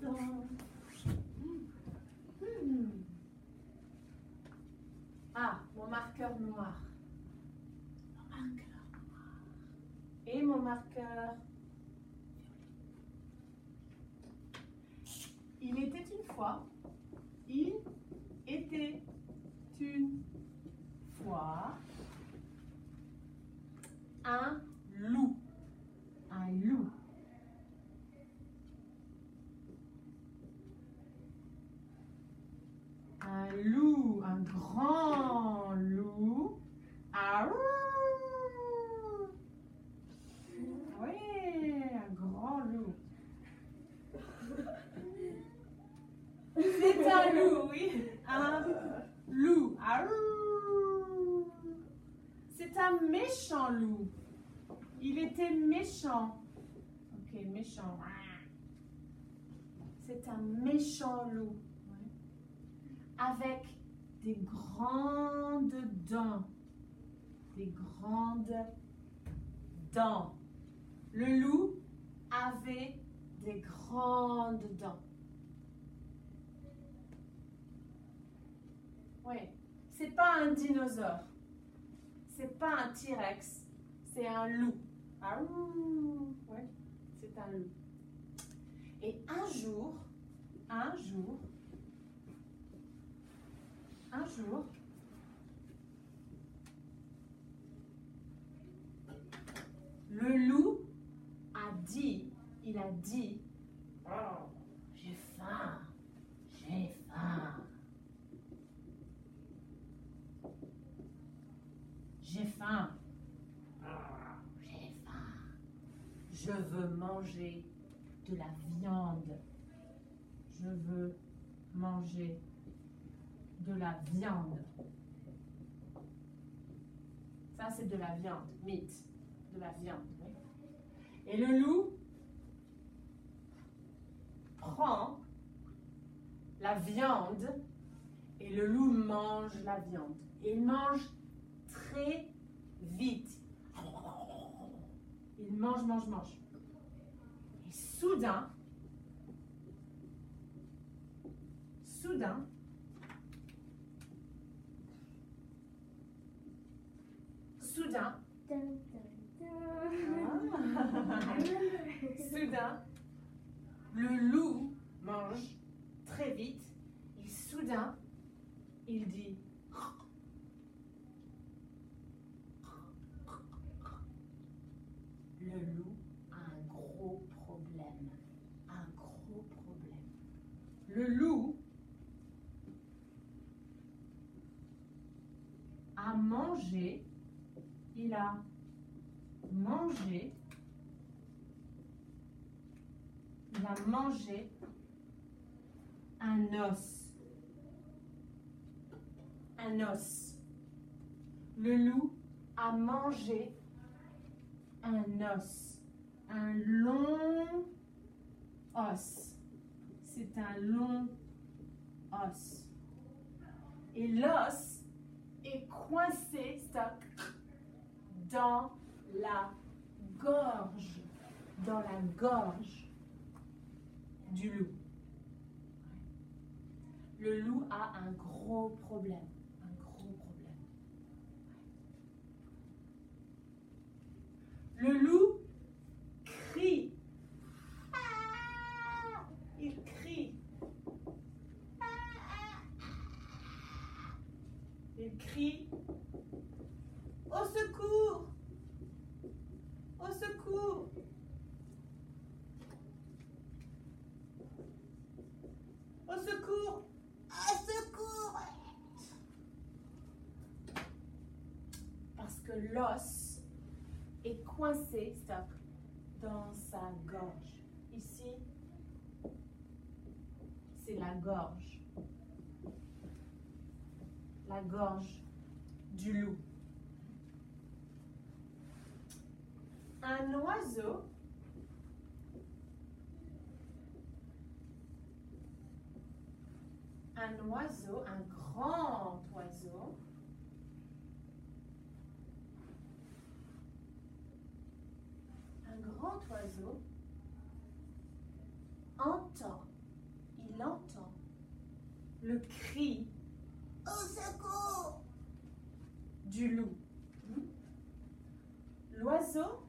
pardon. Ah, mon marqueur noir. Mon marqueur noir. Et mon marqueur violet. Il était une fois. Il était une fois un loup. Un loup. Un loup, un grand loup. Aouh! Oui, un grand loup. C'est un loup, oui. Un loup. Aouh! C'est un méchant loup. Il était méchant. Ok, méchant. C'est un méchant loup. Avec des grandes dents. Des grandes dents. Le loup avait des grandes dents. Oui, c'est pas un dinosaure. C'est pas un T-Rex. C'est un loup. Ah, oui, c'est un loup. Et un jour, le loup a dit, oh, j'ai faim, j'ai faim. J'ai faim. J'ai faim. Je veux manger de la viande. Je veux manger de la viande. Ça, c'est de la viande. Meat. De la viande. Oui. Et le loup prend la viande et le loup mange la viande. Et il mange très vite. Il mange. Et soudain, soudain, le loup mange très vite et soudain, il dit le loup a un gros problème. Un gros problème. Le loup a mangé, il a mangé un os. Un os. Le loup a mangé un os. Un long os. C'est un long os. Et l'os est coincé, stuck, dans la gorge. Dans la gorge du loup. Le loup a un gros problème. Un gros problème. Le loup crie. Il crie. Il crie. Au secours! Au secours! Au secours! Au secours! Parce que l'os est coincé, stop, dans sa gorge. Ici, c'est la gorge. La gorge du loup. Un oiseau un grand oiseau, entend le cri au secours du loup. L'oiseau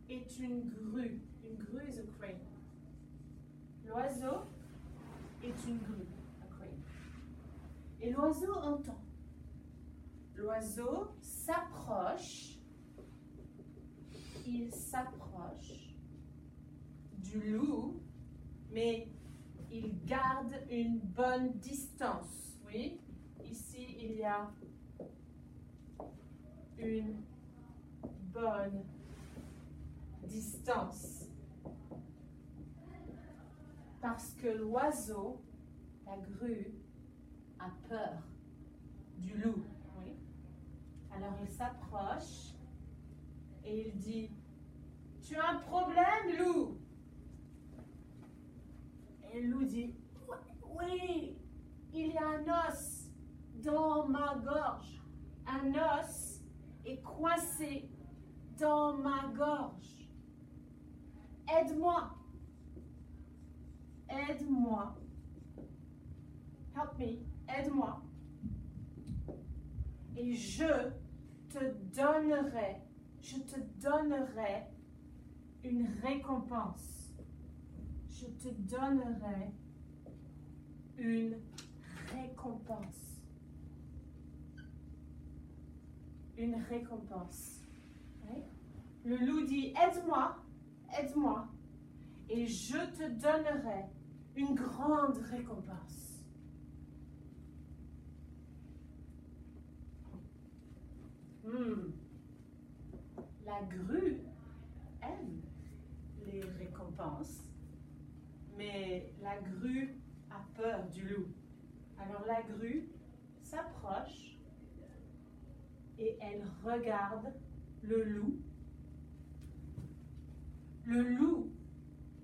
est une grue. Une grue is a crane. L'oiseau est une grue, a crane. Et l'oiseau entend. L'oiseau s'approche. Il s'approche du loup, mais il garde une bonne distance. Oui, ici il y a une bonne distance. Parce que l'oiseau, la grue, a peur du loup. Oui. Alors il s'approche et il dit, « Tu as un problème, loup ?» Et le loup dit, « Oui, il y a un os dans ma gorge. Un os est coincé dans ma gorge. Aide-moi. Aide-moi. Help me. Aide-moi. Et je te donnerai une récompense. Je te donnerai une récompense. Une récompense. Oui? Le loup dit, aide-moi, aide-moi, et je te donnerai une grande récompense. La grue aime les récompenses, mais la grue a peur du loup. Alors la grue s'approche et elle regarde le loup. Le loup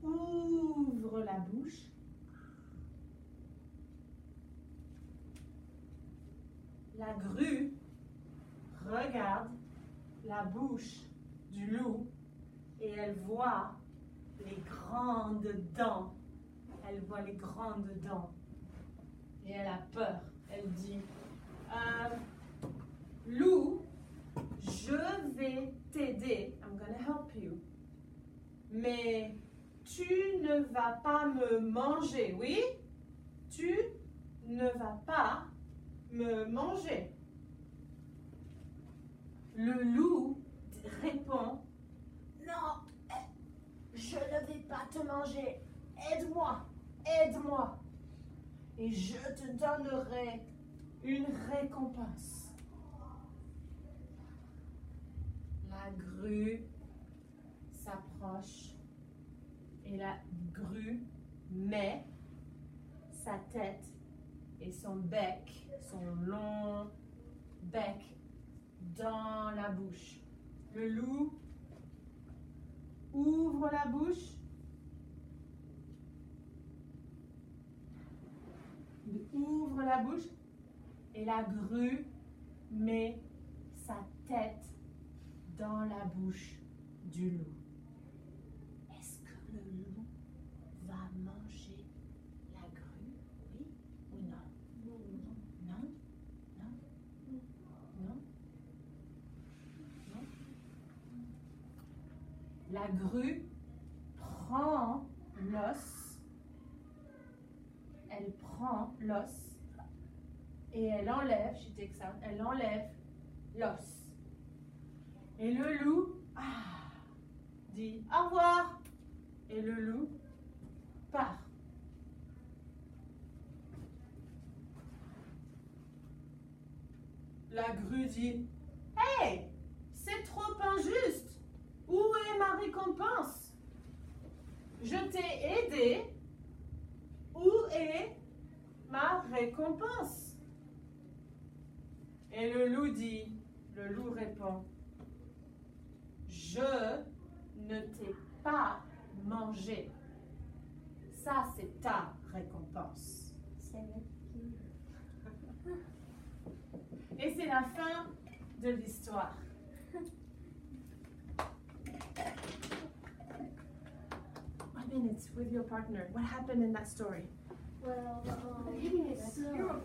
ouvre la bouche. La grue regarde la bouche du loup et elle voit les grandes dents. Elle voit les grandes dents. Et elle a peur. Elle dit, loup, je vais t'aider. I'm gonna help you. Mais tu ne vas pas me manger, oui? Tu ne vas pas me manger. Le loup répond, non, je ne vais pas te manger. Aide-moi, aide-moi. Et je te donnerai une récompense. La grue s'approche et la grue met sa tête et son bec, son long bec, dans la bouche. Le loup ouvre la bouche. Il ouvre la bouche et la grue met sa tête dans la bouche du loup. Est-ce que le loup va manger la grue? Oui ou non? Non? Non? Non? Non? La grue prend l'os, elle prend l'os et elle enlève, elle enlève l'os. Et le loup dit au revoir et le loup part. La grue dit, hey, c'est trop injuste. Où est ma récompense? Je t'ai aidé. Où est ma récompense? Et le loup répond, je ne t'ai pas mangé. Ça, c'est ta récompense. Et c'est la fin de l'histoire. 1 minute with your partner. What happened in that story? Well, taking it slow.